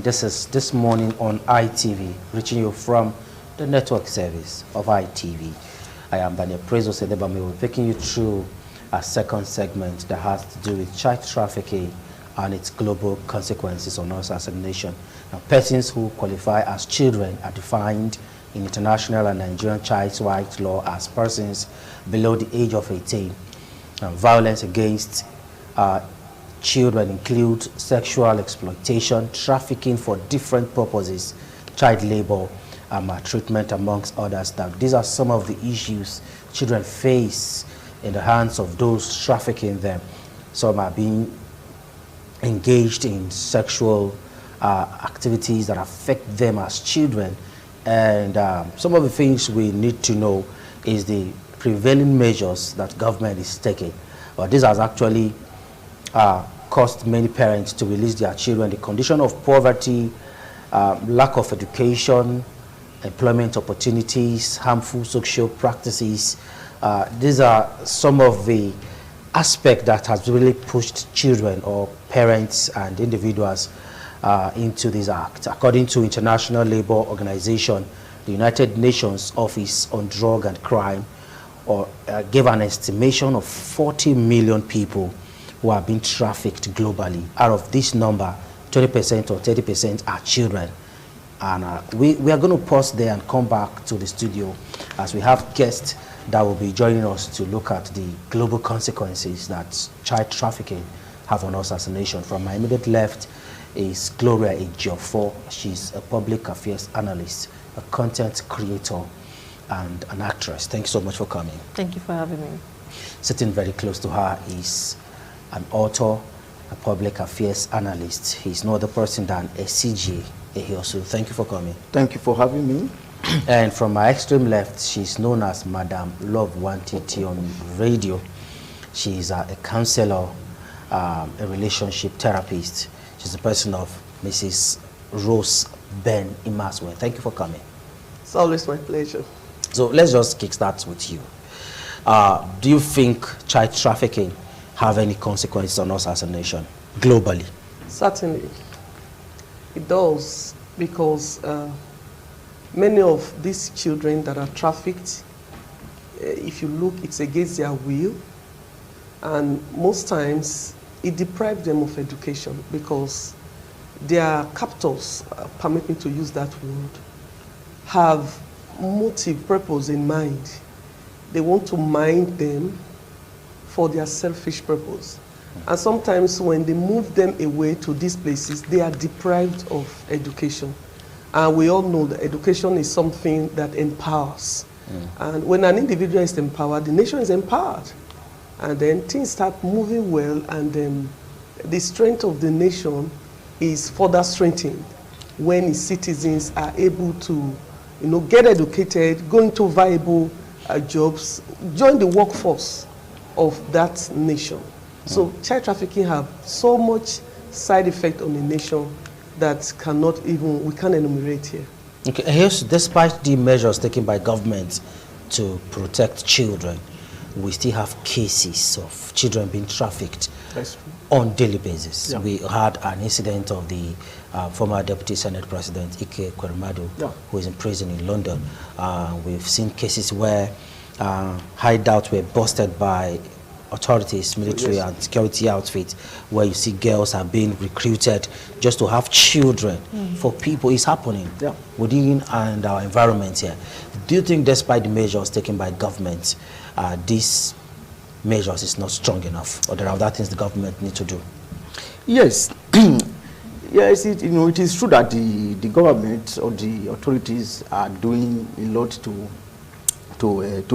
this is This Morning on ITV, reaching you from the network service of ITV. I am Daniel Prezo Sedebame. We're taking you through a second segment that has to do with child trafficking and its global consequences on us as a nation. Now, persons who qualify as children are defined in international and Nigerian child rights law as persons below the age of 18. Violence against children include sexual exploitation, trafficking for different purposes, child labor, and maltreatment, amongst others. Now, these are some of the issues children face in the hands of those trafficking them. Some are being engaged in sexual activities that affect them as children. And some of the things we need to know is the prevailing measures that government is taking. But this has actually caused many parents to release their children. The condition of poverty, lack of education, employment opportunities, harmful social practices. These are some of the aspects that has really pushed children or parents and individuals into this act. According to International Labour Organization, the United Nations Office on Drug and Crime gave an estimation of 40 million people who are being trafficked globally. Out of this number, 20% or 30% are children. And we are going to pause there and come back to the studio as we have guests that will be joining us to look at the global consequences that child trafficking have on us as a nation. From my immediate left is Gloria Ejiofor. She's a public affairs analyst, a content creator, and an actress. Thank you so much for coming. Thank you for having me. Sitting very close to her is an author, a public affairs analyst. He's no other person than CJ Ehiosu. Thank you for coming. Thank you for having me. And from my extreme left, she's known as Madam Love Wantiti on radio. She's a counselor, a relationship therapist. She's the person of Mrs. Rose Ben Imaswe. Thank you for coming. It's always my pleasure. So let's just kickstart with you. Do you think child trafficking have any consequences on us as a nation, globally? Certainly. It does, because many of these children that are trafficked, if you look, it's against their will. And most times, it deprives them of education because their captors, permit me to use that word, have motive, purpose in mind. They want to mind them for their selfish purpose. And sometimes when they move them away to these places, they are deprived of education. And we all know that education is something that empowers. And when an individual is empowered, the nation is empowered. And then things start moving well, and then the strength of the nation is further strengthened when its citizens are able to, get educated, go into viable jobs, join the workforce of that nation. So child trafficking have so much side effect on the nation that we can't enumerate here. Okay, here's, despite the measures taken by government to protect children, we still have cases of children being trafficked on daily basis. Yeah. We had an incident of the former Deputy Senate President Ike Kwerimadu, who is in prison in London. We've seen cases where hideouts were busted by authorities, military and security outfits, where you see girls are being recruited just to have children for people. It's happening within and our environment here. Do you think, despite the measures taken by government, these measures is not strong enough, or there are other things the government need to do? Yes. Yes, it is true that the government or the authorities are doing a lot to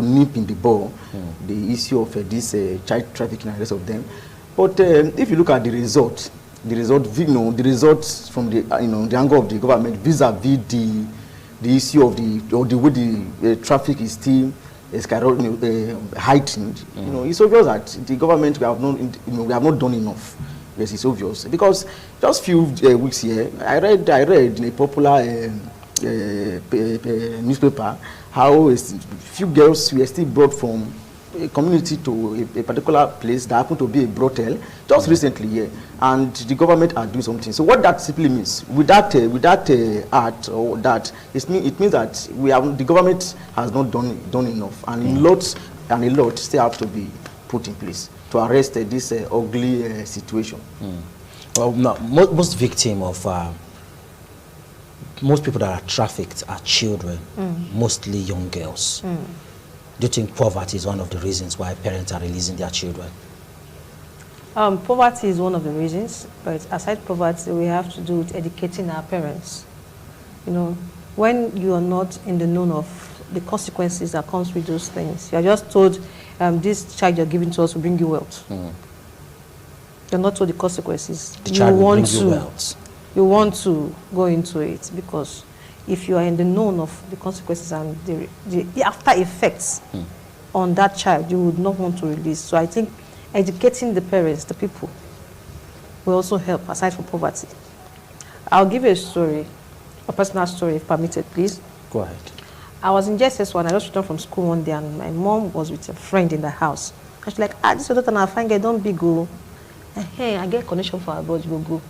nip in the bud the issue of this child trafficking and the rest of them. But if you look at the results from the angle of the government vis-a-vis the issue of the way the traffic is still heightened, it's obvious that the government we have not done enough. Yes, it's obvious, because just few weeks here, I read in a popular newspaper how a few girls were still brought from a community to a particular place that happened to be a brothel just recently here, and the government are doing something. So what that simply means, with that act or that, it means that the government has not done enough, and a lot still have to be put in place to arrest this ugly situation. Well, no, most victims of most people that are trafficked are children, mostly young girls. Do you think poverty is one of the reasons why parents are releasing their children? Poverty is one of the reasons, but aside poverty, we have to do with educating our parents. You know, when you are not in the known of the consequences that comes with those things, you are just told, this child you're giving to us will bring you wealth. You're not told the consequences. The child will bring you wealth. You want to go into it, because if you are in the known of the consequences and the after effects on that child, you would not want to release. So I think educating the parents, the people, will also help, aside from poverty. I'll give you a story, a personal story, if permitted, please. Go ahead. I was in JSS1. I just returned from school one day, and my mom was with a friend in the house. And she's like, this is your daughter, and I find her, don't be go. Hey, I get connection for her, but you go.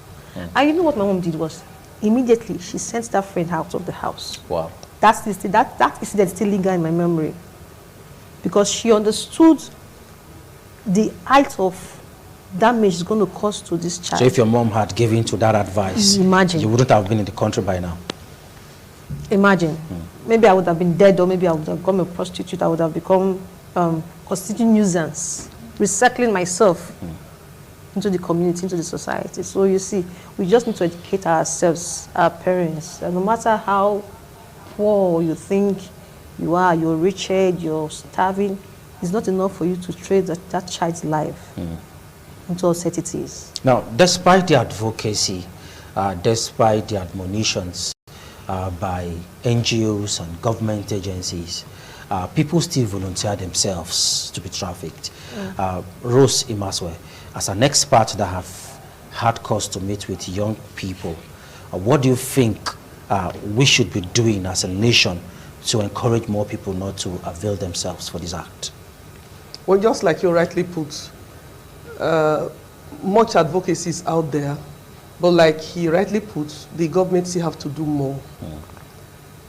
And you know what my mom did was, immediately she sent that friend out of the house. Wow. That incident still lingers in my memory, because she understood the height of damage is going to cause to this child. So if your mom had given to that advice, imagine, you wouldn't have been in the country by now. Imagine. Maybe I would have been dead, or maybe I would have become a prostitute. I would have become constituting nuisance, recycling myself into the community, into the society. So you see, we just need to educate ourselves, our parents. And no matter how poor you think you are, you're rich, you're starving, it's not enough for you to trade that child's life into uncertainties. Now, despite the advocacy, despite the admonitions by NGOs and government agencies, people still volunteer themselves to be trafficked. Rose Imaswe, as an expert that have had cause to meet with young people, what do you think we should be doing as a nation to encourage more people not to avail themselves for this act? Well, just like you rightly put, much advocacy is out there, but like he rightly put, the government still have to do more.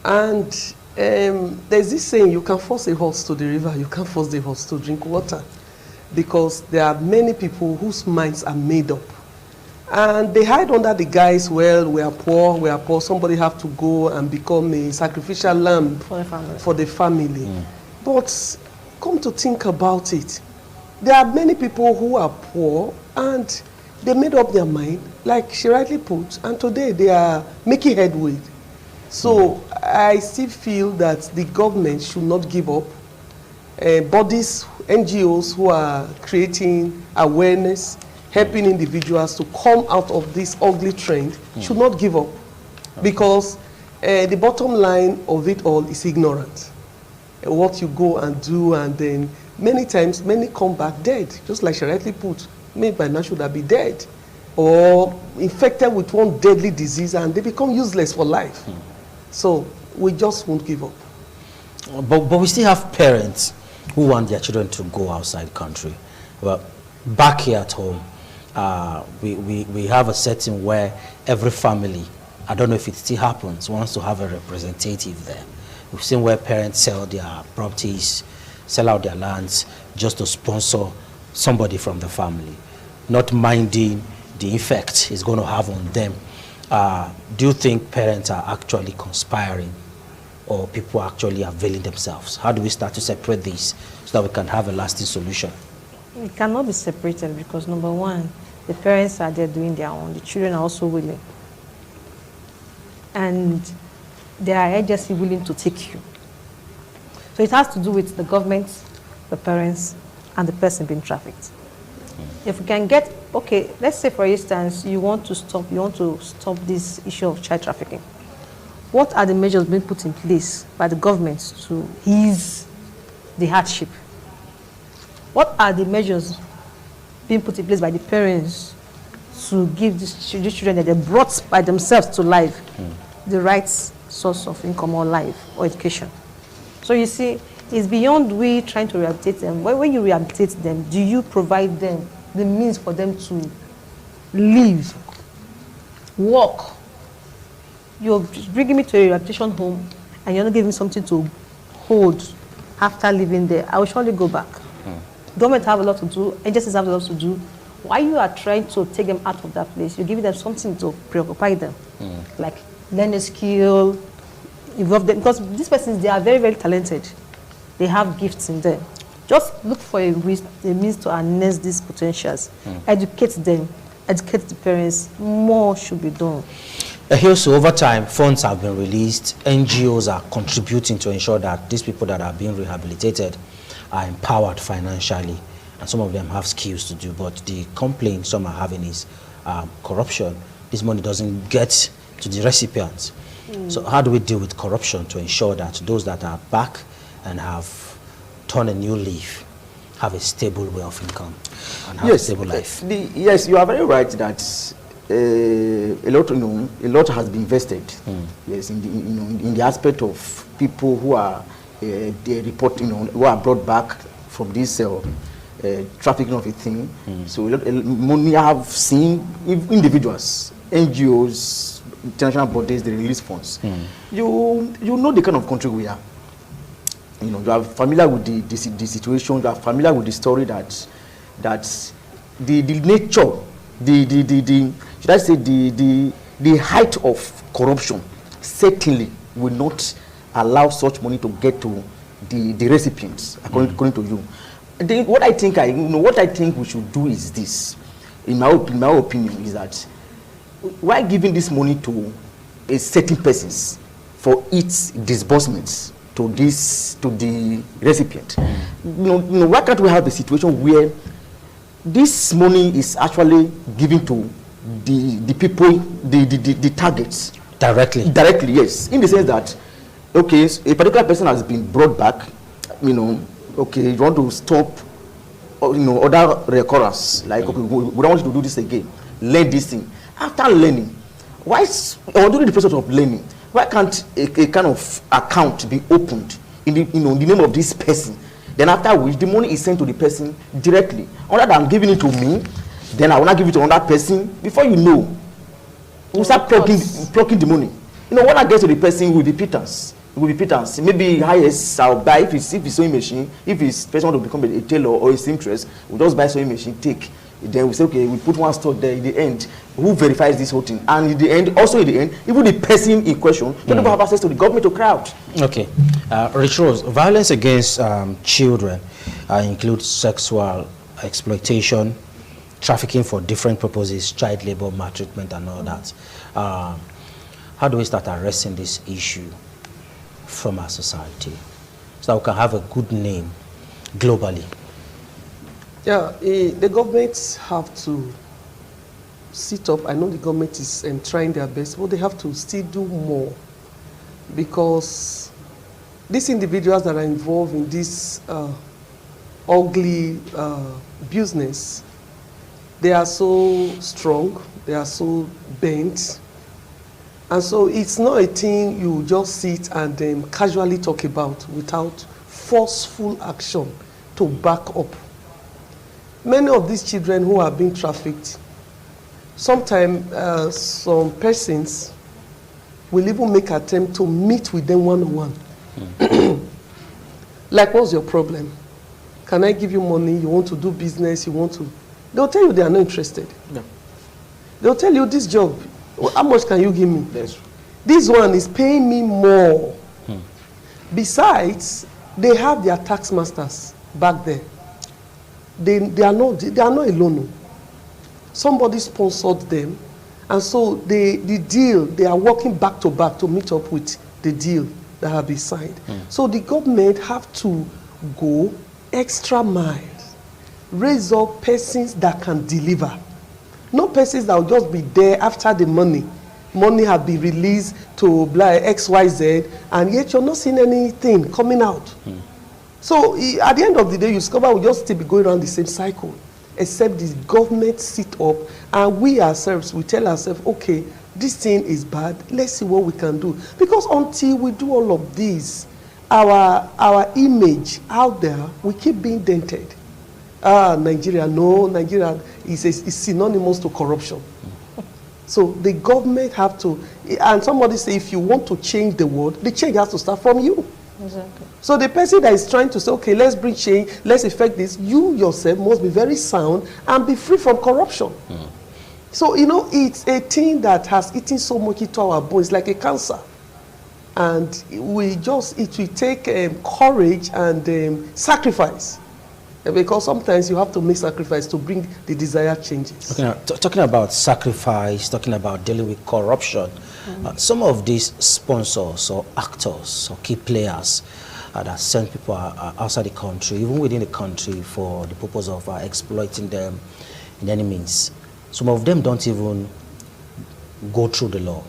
And there's this saying, you can force a horse to the river, you can't force the horse to drink water, because there are many people whose minds are made up. And they hide under the guise, well, we are poor, somebody have to go and become a sacrificial lamb for the family. But come to think about it, there are many people who are poor and they made up their mind, like she rightly put, and today they are making headway. So I still feel that the government should not give up. Bodies, NGOs who are creating awareness, helping individuals to come out of this ugly trend should not give up. Because the bottom line of it all is ignorance. What you go and do, and then many times, many come back dead, just like she rightly put. Maybe by now should have been dead, or infected with one deadly disease, and they become useless for life. So we just won't give up. But we still have parents who want their children to go outside country. Well, back here at home, we have a setting where every family, I don't know if it still happens, wants to have a representative there. We've seen where parents sell their properties, sell out their lands just to sponsor somebody from the family, not minding the effect it's going to have on them. Do you think parents are actually conspiring, or people are actually availing themselves? How do we start to separate these so that we can have a lasting solution? It cannot be separated, because number one, the parents are there doing their own, the children are also willing. And they are agency willing to take you. So it has to do with the government, the parents, and the person being trafficked. If we can get, okay, let's say for instance, you want to stop this issue of child trafficking. What are the measures being put in place by the government to ease the hardship? What are the measures being put in place by the parents to give these children that they brought by themselves to life the right source of income or life or education? So you see, It's beyond we trying to rehabilitate them. When you rehabilitate them, do you provide them the means for them to live, work? You're bringing me to a rehabilitation home and you're not giving me something to hold after living there. I will surely go back. Government have a lot to do, agencies have a lot to do. While you are trying to take them out of that place, you're giving them something to preoccupy them, like learn a skill, involve them, because these persons, they are very, very talented. They have gifts in them. Just look for a means to harness these potentials. Educate them, educate the parents. More should be done. Also, over time, funds have been released. NGOs are contributing to ensure that these people that are being rehabilitated are empowered financially. And some of them have skills to do. But the complaint some are having is corruption. This money doesn't get to the recipients. So how do we deal with corruption to ensure that those that are back and have turned a new leaf have a stable way of income and have a stable life? Yes, you are very right that a lot has been invested. Yes, in the aspect of people who are they report, who are brought back from this trafficking of a thing. So money I have seen individuals, NGOs, international bodies, they release funds. You know the kind of country we are. You are familiar with the situation. You are familiar with the story that the nature, should I say the height of corruption certainly will not allow such money to get to the recipients, according to you. What I think we should do is this, in my opinion, is that why giving this money to a certain persons for its disbursements to the recipient? Why can't we have a situation where this money is actually given to the people, the targets Directly? Directly, yes. In the sense that, okay, a particular person has been brought back, okay, you want to stop, other recurrence, like, okay, we don't want you to do this again. Learn this thing. After learning, or during the process of learning, why can't a kind of account be opened in the name of this person? Then after which the money is sent to the person directly. Other than giving it to me, then I will not give it to another person. Before you know, we'll start plucking the money. When I get to the person, it will be pittance. It will be pittance. Maybe highest I'll buy if it's sewing machine. If it's person want to become a tailor or a seamstress, we'll just buy sewing machine, take. Then we say, okay, we put one stock there. In the end, who verifies this whole thing? And in the end, even the person in question don't have access to the government to crowd. Okay. Rich Rose, violence against children includes sexual exploitation, trafficking for different purposes, child labor, maltreatment, and all that. How do we start addressing this issue from our society so that we can have a good name globally? Yeah, the governments have to sit up. I know the government is trying their best, but they have to still do more, because these individuals that are involved in this ugly business, they are so strong, they are so bent, and so it's not a thing you just sit and casually talk about without forceful action to back up. Many of these children who are being trafficked, sometimes some persons will even make an attempt to meet with them one-on-one. Like, what's your problem? Can I give you money? You want to do business? You want to... They'll tell you they are not interested. No. They'll tell you, this job, how much can you give me? Yes. This one is paying me more. Besides, they have their tax masters back there. They are not alone. Somebody sponsored them, and so the deal, they are working back to back to meet up with the deal that have been signed. So the government have to go extra miles, raise up persons that can deliver. Not persons that will just be there after the money have been released to XYZ, and yet you're not seeing anything coming out. So at the end of the day, you discover we just still be going around the same cycle, except the government sit up and we ourselves, we tell ourselves, okay, this thing is bad, let's see what we can do. Because until we do all of this, our image out there, we keep being dented. Nigeria, no, Nigeria is synonymous to corruption. So the government have to, and somebody say, if you want to change the world, the change has to start from you. Exactly. So the person that is trying to say, okay, let's bring change, let's effect this, you yourself must be very sound and be free from corruption. So, you know, it's a thing that has eaten so much into our bones, like a cancer. And it will take courage and sacrifice. Because sometimes you have to make sacrifice to bring the desired changes. Okay, talking about sacrifice, talking about dealing with corruption, some of these sponsors or actors or key players that send people outside the country, even within the country, for the purpose of exploiting them in any means, some of them don't even go through the law.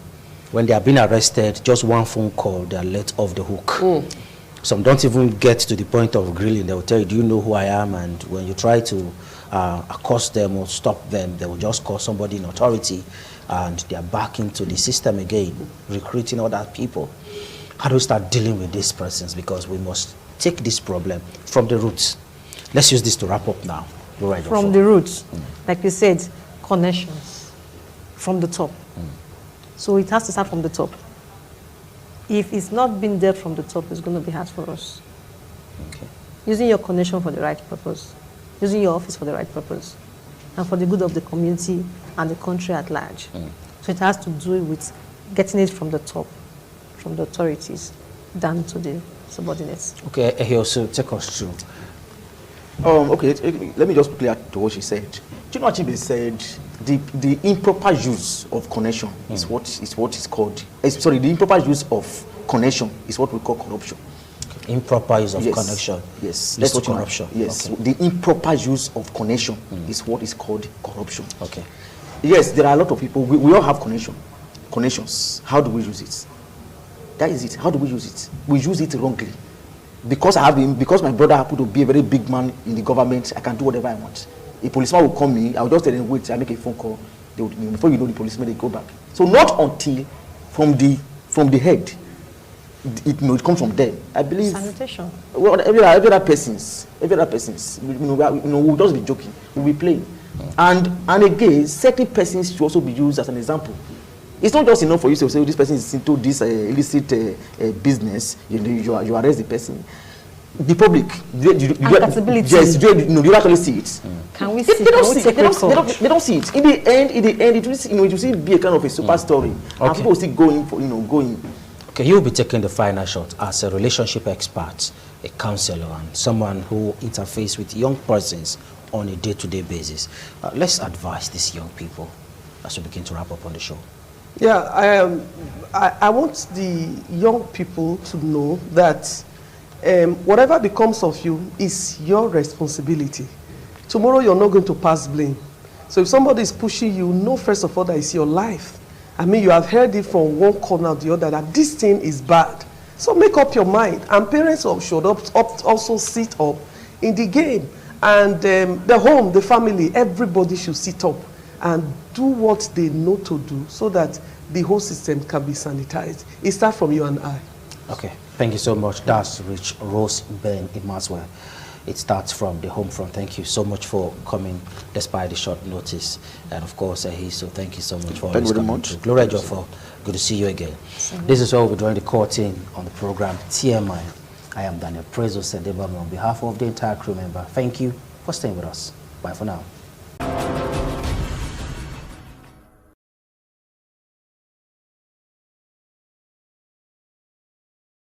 When they are being arrested, just one phone call, they are let off the hook. Some don't even get to the point of grilling. They will tell you, do you know who I am? And when you try to accost them or stop them, they will just call somebody in authority, and they are back into the system again, recruiting other people. How do we start dealing with these persons? Because we must take this problem from the roots. Let's use this to wrap up now. From the roots, like you said, connections from the top. So it has to start from the top. If it's not been there from the top, it's going to be hard for us. Okay. Using your connection for the right purpose, using your office for the right purpose, and for the good of the community and the country at large. So it has to do with getting it from the top, from the authorities, down to the subordinates. Okay, he also take us through. Okay, let me just quickly add to what she said. Do you know what she said? The improper use of connection is what is called. Sorry, the improper use of connection is what we call corruption. Okay. Improper use of connection. Yes, that's what corruption. Yes, okay. The improper use of connection is what is called corruption. Okay. Yes, there are a lot of people. We all have connections. How do we use it? That is it. How do we use it? We use it wrongly. Because I have him, because my brother happened to be a very big man in the government, I can do whatever I want. A policeman will call me, I'll just tell them, wait, I make a phone call. They would, before you know, the policeman, they go back. So not until from the head, it comes from them. I believe. Sanitation. Well, every other persons, we'll just be joking, we'll be playing. And again, certain persons should also be used as an example. It's not just enough for you to say, oh, this person is into this illicit business, you arrest the person. The public, yes, you actually see it. Can we see? They don't see it. In the end, it will still be a kind of a super story. Okay. And people will still going. Okay, you'll be taking the final shot as a relationship expert, a counselor, and someone who interfaces with young persons on a day-to-day basis. Let's advise these young people as we begin to wrap up on the show. Yeah, I want the young people to know that whatever becomes of you is your responsibility. Tomorrow you're not going to pass blame. So if somebody is pushing you, know first of all that it's your life. I mean, you have heard it from one corner or the other that this thing is bad. So make up your mind. And parents should also sit up in the game. And the home, the family, everybody should sit up and do what they know to do so that the whole system can be sanitized. It starts from you and I. Okay, thank you so much. That's Rose Ben Imaswell. It starts from the home front. Thank you so much for coming despite the short notice. And of course, so thank you so much for always coming to Gloria Jofo. Good to see you again. This is where we'll be drawing the curtain on the program TMI. I am Daniel Prezo Sendebame on behalf of the entire crew member. Thank you for staying with us. Bye for now.